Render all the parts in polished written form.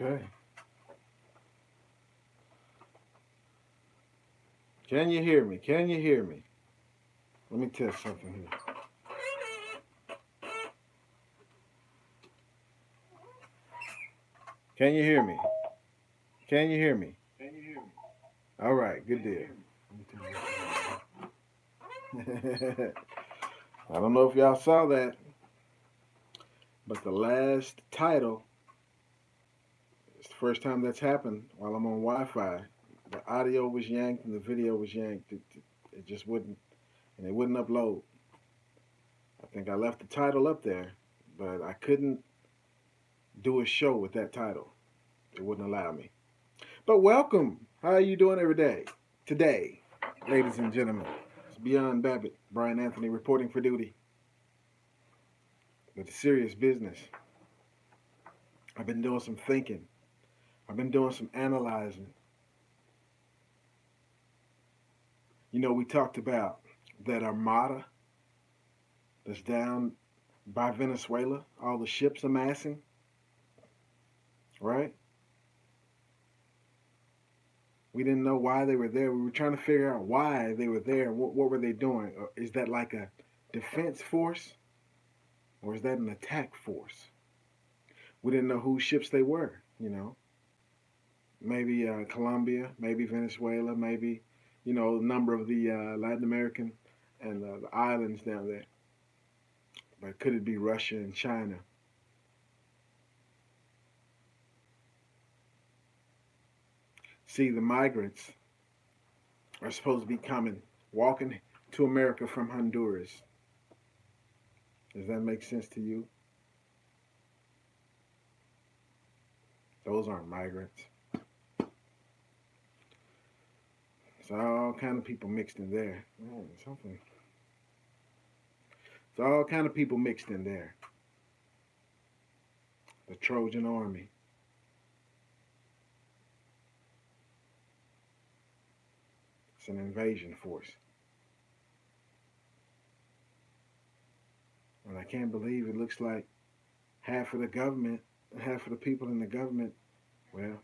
Okay. Can you hear me? Can you hear me? Let me test something here. Can you hear me? Can you hear me? All right, good deal. I don't know if y'all saw that, but the last title, it's the first time that's happened while I'm on Wi-Fi. The audio was yanked and the video was yanked. It just wouldn't, and it wouldn't upload. I think I left the title up there, but I couldn't do a show with that title. It wouldn't allow me. But welcome. How are you doing every day? Today, ladies and gentlemen, it's Beyond Babbitt, Brian Anthony reporting for duty with serious business. I've been doing some thinking. I've been doing some analyzing. You know, we talked about that armada that's down by Venezuela, all the ships amassing, right? We didn't know why they were there. We were trying to figure out why they were there. What were they doing? Is that like a defense force or is that an attack force? We didn't know whose ships they were, you know. Maybe Colombia, maybe Venezuela, maybe, you know, a number of the Latin American and the islands down there. But could it be Russia and China? See, the migrants are supposed to be coming, walking to America from Honduras. Does that make sense to you? Those aren't migrants. It's all kind of people mixed in there. Man, something. It's all kind of people mixed in there. The Trojan Army. It's an invasion force. And I can't believe it looks like half of the government, half of the people in the government, well,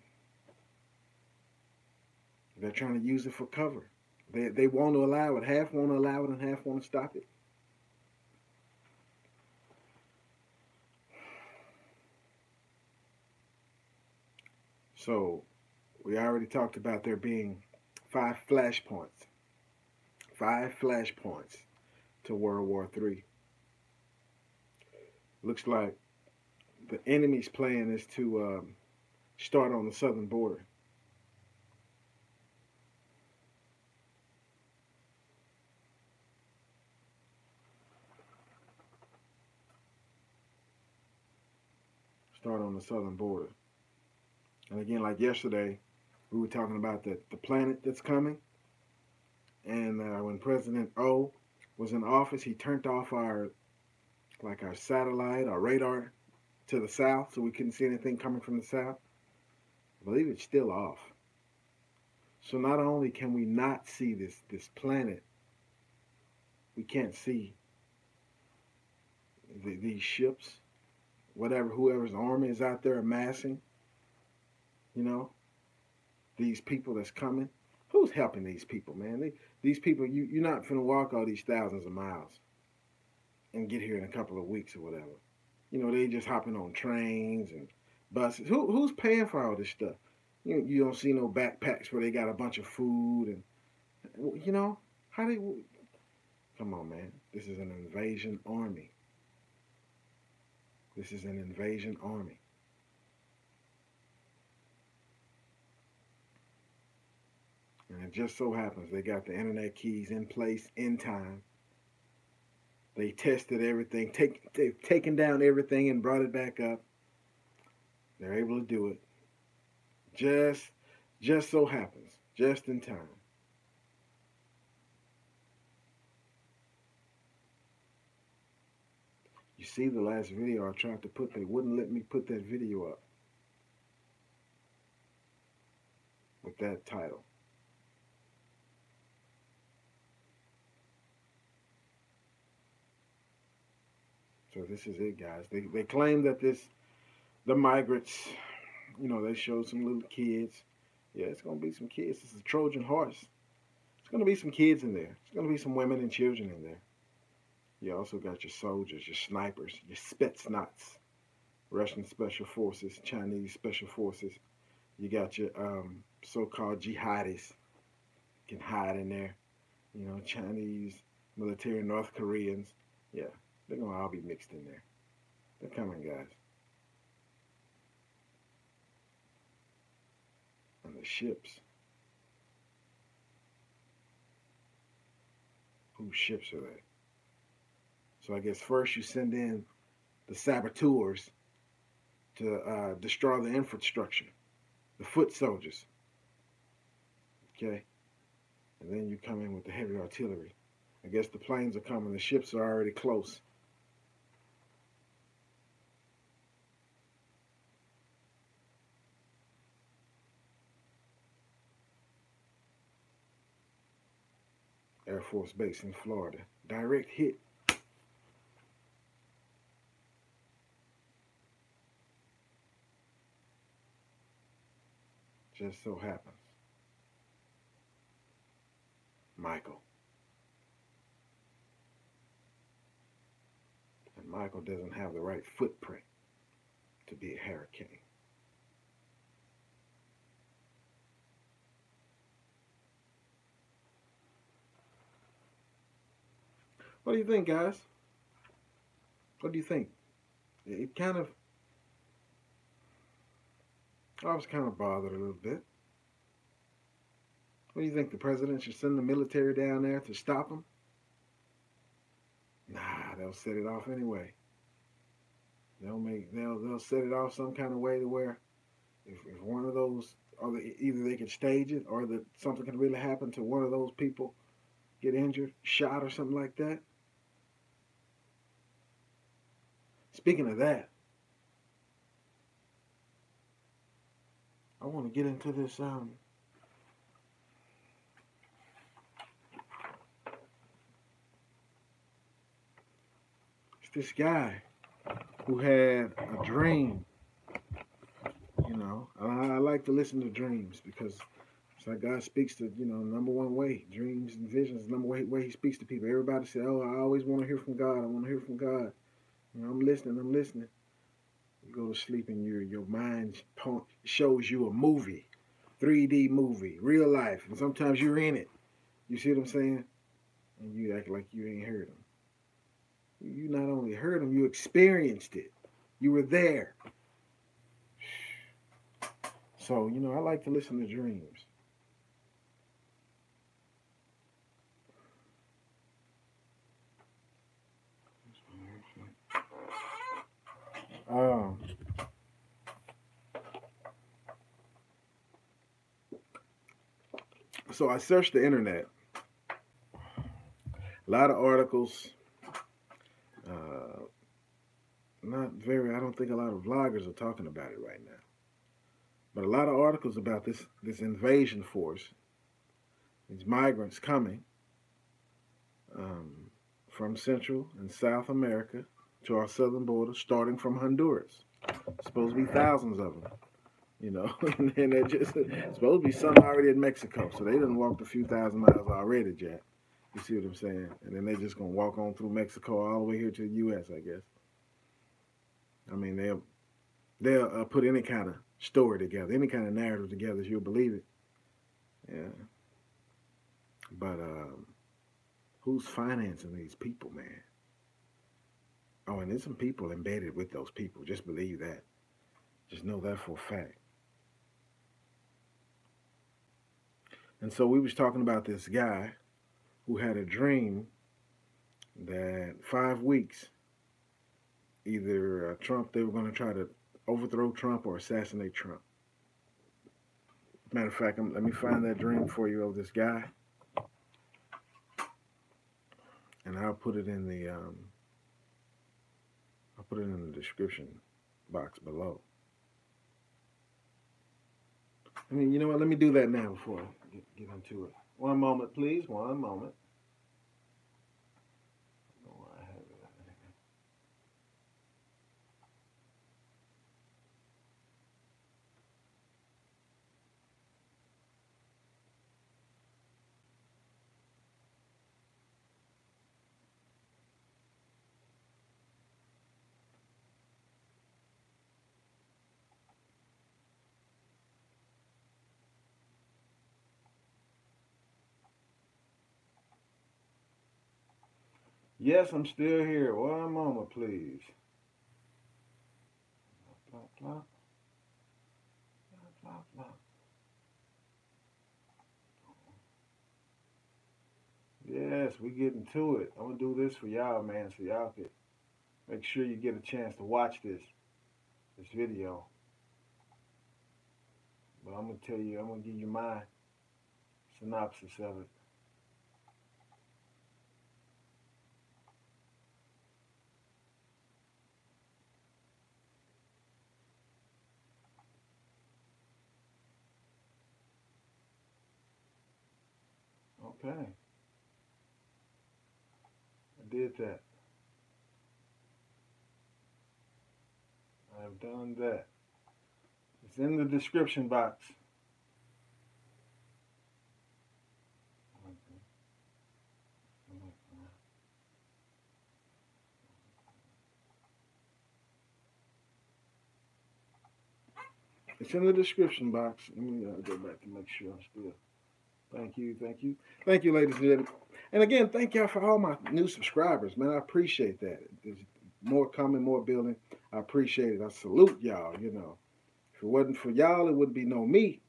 they're trying to use it for cover. They want to allow it. Half want to allow it and half want to stop it. So we already talked about there being five flashpoints. Five flashpoints to World War III. Looks like the enemy's plan is to start on the southern border. Start on the southern border. And again, like yesterday, we were talking about the planet that's coming. And when President O was in office, he turned off our satellite, our radar to the south, so we couldn't see anything coming from the south. I believe it's still off. So not only can we not see this planet, we can't see these ships, whoever's army is out there amassing. You know, these people that's coming. Who's helping these people, man? These people, you're not finna walk all these thousands of miles and get here in a couple of weeks or whatever. You know, they just hopping on trains and buses. Who's paying for all this stuff? You don't see no backpacks where they got a bunch of food and you know how they. Come on, man. This is an invasion army. This is an invasion army. And it just so happens they got the internet keys in place in time. They tested everything, they've taken down everything and brought it back up. They're able to do it. Just so happens, just in time. You see the last video I tried to put, they wouldn't let me put that video up with that title. So this is it, guys. They claim that the migrants They showed some little kids. Yeah, it's gonna be some kids. It's a Trojan horse. It's gonna be some kids in there. It's gonna be some women and children in there. You also got your soldiers, your snipers, your Spetsnaz, Russian special forces, Chinese special forces. You got your so-called jihadis can hide in there. Chinese military, North Koreans. Yeah, they're gonna all be mixed in there. They're coming, guys. And the ships. Whose ships are they? So I guess first you send in the saboteurs to destroy the infrastructure, the foot soldiers. Okay, and then you come in with the heavy artillery. I guess the planes are coming. The ships are already close. Air Force Base in Florida. Direct hit. Just so happens. Michael. And Michael doesn't have the right footprint to be a hurricane. What do you think, guys? What do you think? It kind of, I was kind of bothered a little bit. What do you think? The president should send the military down there to stop him? Nah, they'll set it off anyway. They'll set it off some kind of way to where if one of those, or either they can stage it, or that something can really happen to one of those people, get injured, shot, or something like that. Speaking of that, I want to get into this. It's this guy who had a dream. I like to listen to dreams because it's like God speaks to, number one way. Dreams and visions, number one way He speaks to people. Everybody say, "Oh, I always want to hear from God. I want to hear from God." I'm listening. I'm listening. You go to sleep and your mind shows you a movie, 3D movie, real life, and sometimes you're in it. You see what I'm saying? And you act like you ain't heard Him. You not only heard Him, you experienced it. You were there. So, I like to listen to dreams. Um, so I searched the internet. A lot of articles. Not very. I don't think a lot of vloggers are talking about it right now. But a lot of articles about this invasion force, these migrants coming um, from Central and South America to our southern border, starting from Honduras. Supposed to be thousands of them. And they're just supposed to be some already in Mexico, so they done walked a few thousand miles already, Jack. You see what I'm saying? And then they're just gonna walk on through Mexico all the way here to the U.S. I guess. I mean, they'll put any kind of story together, any kind of narrative together, you'll believe it. Yeah. But who's financing these people, man? Oh, and there's some people embedded with those people. Just believe that. Just know that for a fact. And so we was talking about this guy who had a dream that 5 weeks, either they were going to try to overthrow Trump or assassinate Trump. Matter of fact, let me find that dream for you of this guy, and I'll put it in the description box below. I mean, you know what? Let me do that now before I get into it. One moment, please. One moment. Yes, I'm still here. One moment, please. Blah, blah, blah, blah. Yes, we getting to it. I'm gonna do this for y'all, man, so y'all can make sure you get a chance to watch this video. But I'm gonna tell you, I'm gonna give you my synopsis of it. Okay, I did that. I've done that. It's in the description box. It's in the description box. Let me go back to make sure I'm still. Thank you, thank you, thank you, ladies and gentlemen. And again, thank y'all for all my new subscribers, man. I appreciate that. There's more coming, more building. I appreciate it. I salute y'all. You know, if it wasn't for y'all, it wouldn't be no me.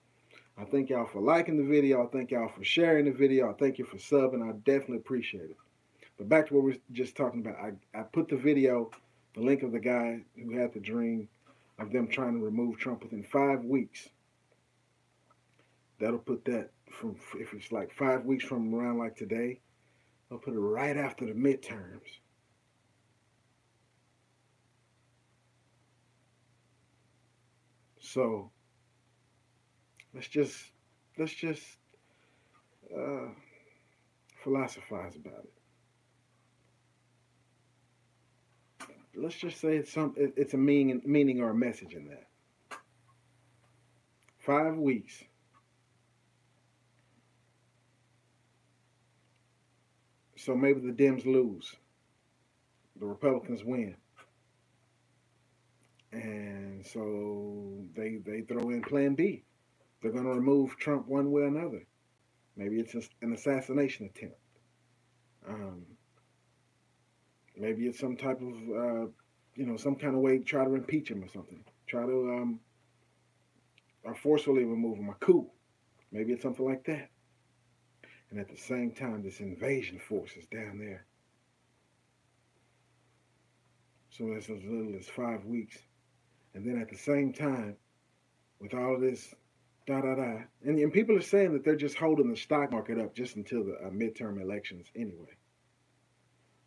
I thank y'all for liking the video. I thank y'all for sharing the video. I thank you for subbing. I definitely appreciate it. But back to what we were just talking about. I put the video, the link of the guy who had the dream of them trying to remove Trump within 5 weeks. That'll put that from, if it's like 5 weeks from around like today, I'll put it right after the midterms. So let's just uh, philosophize about it. Let's just say it's a meaning or a message in that. 5 weeks. So maybe the Dems lose, the Republicans win, and so they throw in Plan B. They're going to remove Trump one way or another. Maybe it's an assassination attempt. Um, Maybe it's some type of some kind of way to try to impeach him or something. Try to or forcefully remove him, a coup. Maybe it's something like that. And at the same time, this invasion force is down there. So it's as little as 5 weeks. And then at the same time, with all of this da da da, and people are saying that they're just holding the stock market up just until the midterm elections anyway.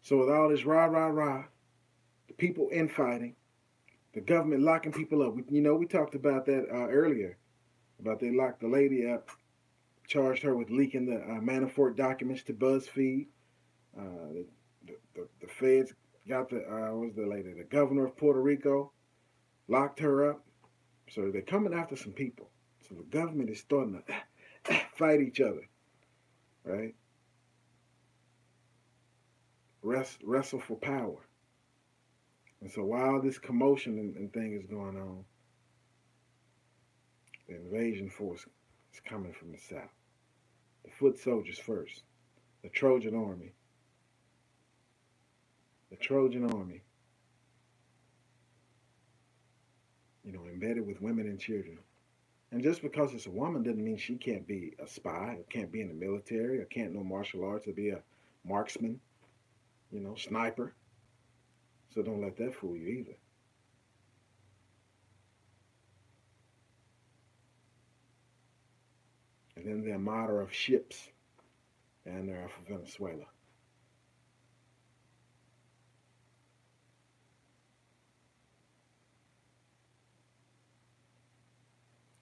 So with all this rah rah rah, the people infighting, the government locking people up. We talked about that earlier. About they locked the lady up, charged her with leaking the Manafort documents to BuzzFeed. The feds got what was the lady? The governor of Puerto Rico locked her up. So they're coming after some people. So the government is starting to fight each other, right? Wrestle for power. And so while this commotion and thing is going on, the invasion force is coming from the south. The foot soldiers first. The Trojan army. The Trojan army, embedded with women and children. And just because it's a woman doesn't mean she can't be a spy or can't be in the military or can't know martial arts or be a marksman, sniper. So don't let that fool you either. And then the armada of ships down there off of Venezuela.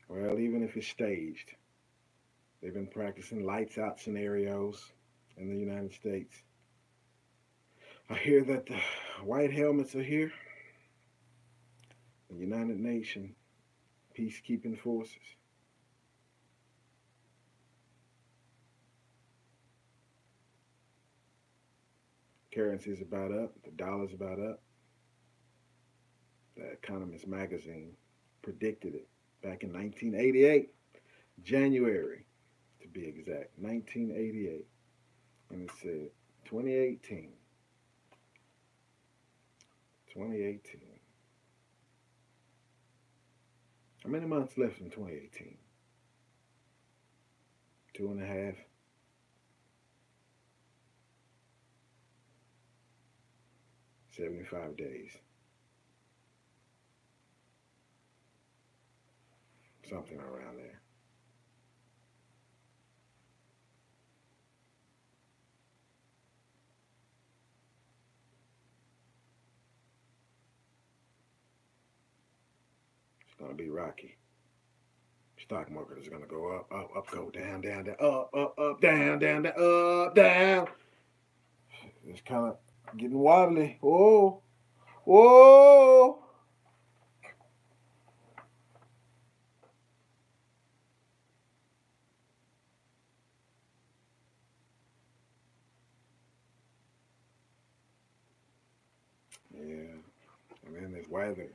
Well, even if it's staged, they've been practicing lights out scenarios in the United States. I hear that the white helmets are here. The United Nations peacekeeping forces. Currency's about up. The dollar's about up. The Economist magazine predicted it back in 1988, January to be exact, 1988. And it said 2018, 2018. How many months left in 2018? Two and a half. 75 days. Something around there. It's going to be rocky. Stock market is going to go up, up, up, go down, down, down, up, down, down, down, up, down. It's kind of getting wobbly. Whoa, whoa. Yeah, and then there's weather.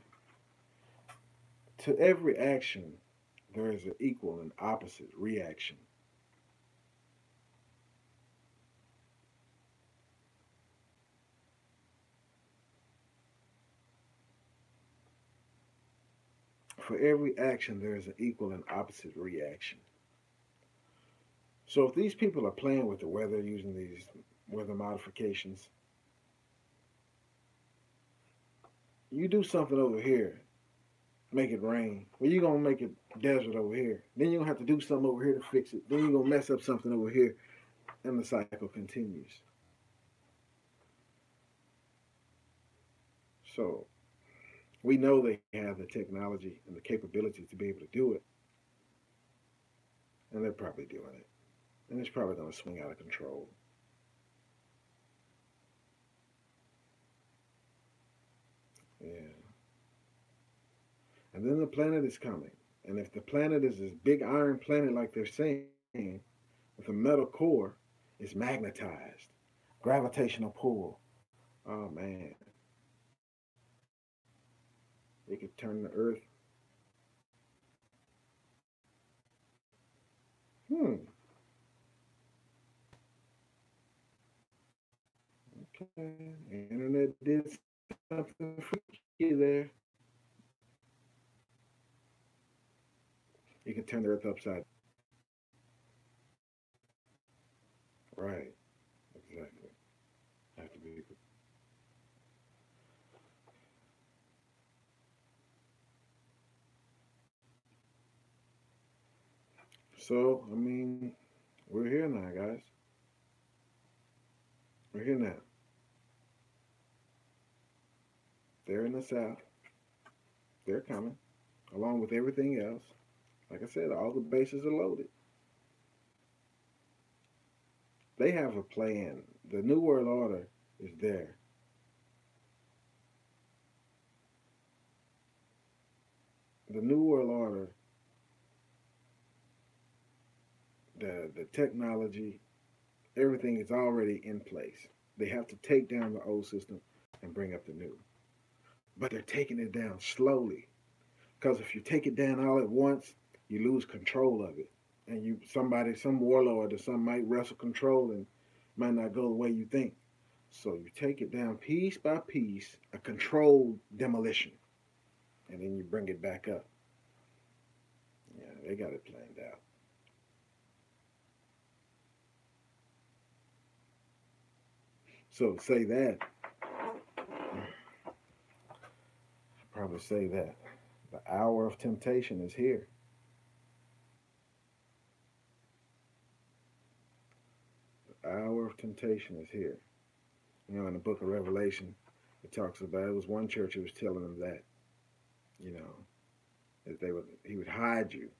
To every action, there is an equal and opposite reaction. For every action, there is an equal and opposite reaction. So if these people are playing with the weather using these weather modifications, you do something over here, make it rain. Well, you're gonna make it desert over here. Then you're gonna have to do something over here to fix it. Then you're gonna mess up something over here, and the cycle continues. So we know they have the technology and the capability to be able to do it, and they're probably doing it. And it's probably gonna swing out of control. Yeah. And then the planet is coming. And if the planet is this big iron planet like they're saying, with a metal core, it's magnetized. Gravitational pull. Oh man. It could turn the earth. Hmm. Okay. Internet did something freaky there. It could turn the earth upside. Right. Exactly. Have to be. So, I mean, we're here now, guys. We're here now. They're in the south. They're coming, along with everything else. Like I said, all the bases are loaded. They have a plan. The New World Order is there. The New World Order, the technology, everything is already in place. They have to take down the old system and bring up the new. But they're taking it down slowly. Because if you take it down all at once, you lose control of it. And some warlord or some might wrestle control and might not go the way you think. So you take it down piece by piece, a controlled demolition, and then you bring it back up. Yeah, they got it planned out. So to say that, I'd probably say that the hour of temptation is here. The hour of temptation is here. In the book of Revelation, it talks about it was one church who was telling them that, you know, that he would hide you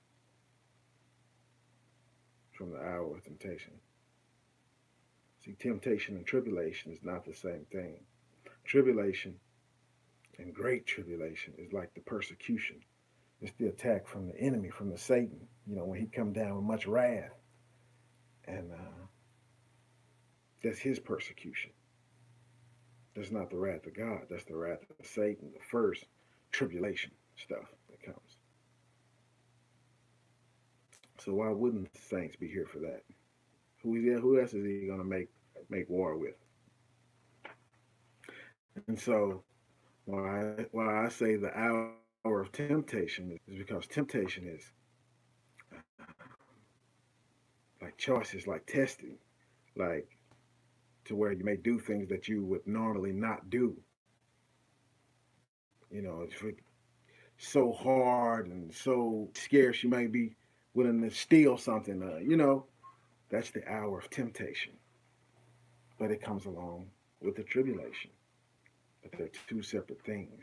from the hour of temptation. See, temptation and tribulation is not the same thing. Tribulation and great tribulation is like the persecution. It's the attack from the enemy, from the Satan. When he come down with much wrath, and that's his persecution. That's not the wrath of God. That's the wrath of Satan. The first tribulation stuff that comes. So why wouldn't the saints be here for that? Who else is he going to make war with? And so Why I say the hour of temptation is because temptation is like choices, like testing, like to where you may do things that you would normally not do. You know, it's so hard and so scarce, you might be willing to steal something. That's the hour of temptation. But it comes along with the tribulation. But they're two separate things.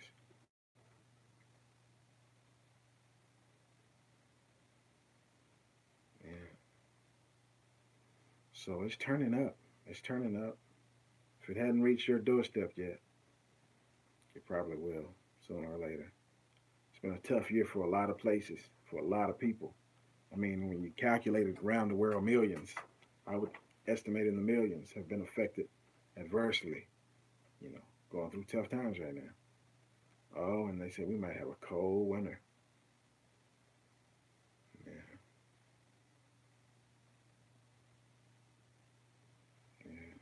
Yeah. So it's turning up. It's turning up. If it hadn't reached your doorstep yet, it probably will sooner or later. It's been a tough year for a lot of places, for a lot of people. I mean, when you calculate it around the world, millions, I would estimate in the millions have been affected adversely, you know, going through tough times right now. Oh, and they said we might have a cold winter. Yeah, yeah.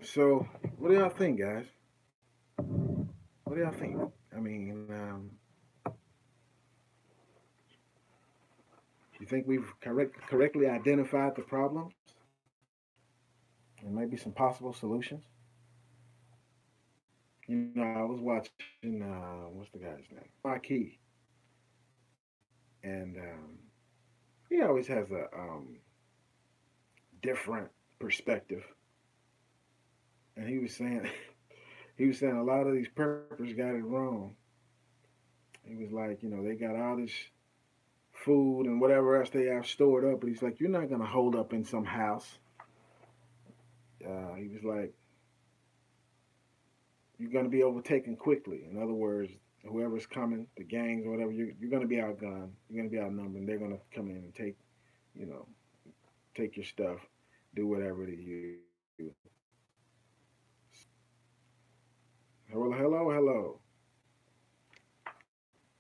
So, what do y'all think, guys? What do y'all think? I mean, you think we've correctly identified the problems and maybe some possible solutions? I was watching, what's the guy's name? Marquis, and he always has a different perspective. And he was saying, he was saying a lot of these preppers got it wrong. He was like, they got all this food and whatever else they have stored up, but he's like, you're not gonna hold up in some house. He was like, you're gonna be overtaken quickly. In other words, whoever's coming, the gangs or whatever, you're gonna be outgunned. You're gonna be outnumbered. And they're gonna come in and you know, take your stuff, do whatever to you. Hello, hello, hello.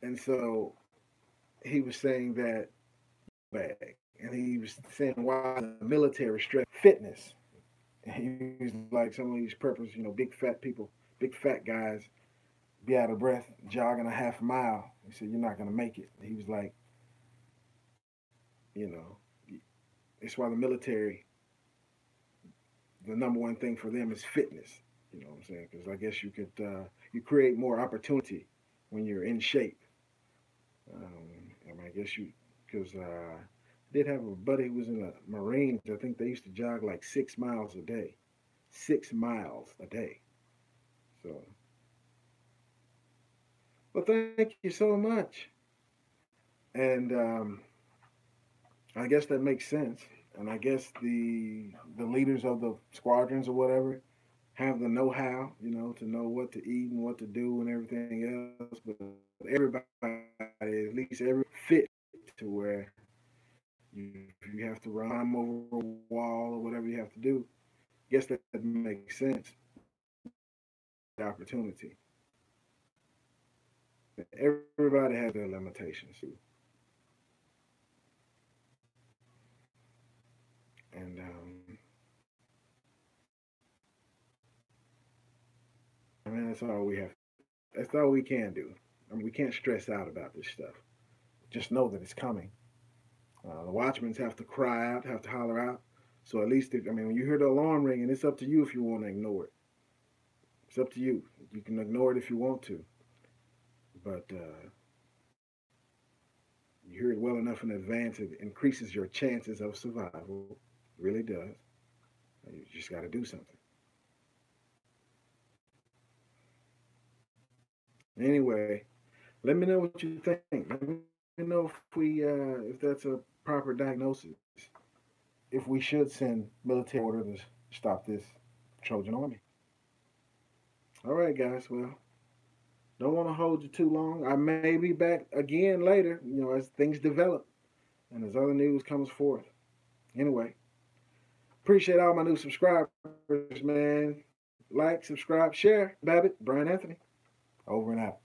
And so he was saying that bag, and he was saying why the military stress fitness. And he was like some of these preppers, big fat people, big fat guys, be out of breath jogging a half mile. He said you're not gonna make it. He was like, you know, it's why the military, the number one thing for them is fitness. You know what I'm saying? Because I guess you create more opportunity when you're in shape. I guess because I did have a buddy who was in the Marines. I think they used to jog like 6 miles a day, 6 miles a day. So, well, thank you so much. And I guess that makes sense. And I guess the leaders of the squadrons or whatever have the know-how, to know what to eat and what to do and everything else. But everybody, at least every fit to where you have to run over a wall or whatever you have to do. I guess that makes sense. The opportunity. Everybody has their limitations, and I mean that's all we have. That's all we can do. I mean, we can't stress out about this stuff. Just know that it's coming. The watchmen have to cry out, have to holler out. So at least, when you hear the alarm ringing, it's up to you if you want to ignore it. It's up to you. You can ignore it if you want to, but you hear it well enough in advance, it increases your chances of survival. It really does. You just got to do something. Anyway, let me know what you think. Let me know if that's a proper diagnosis. If we should send military order to stop this Trojan army. All right, guys. Well, don't want to hold you too long. I may be back again later, as things develop and as other news comes forth. Anyway, appreciate all my new subscribers, man. Like, subscribe, share. Babbitt, Brian Anthony, over and out.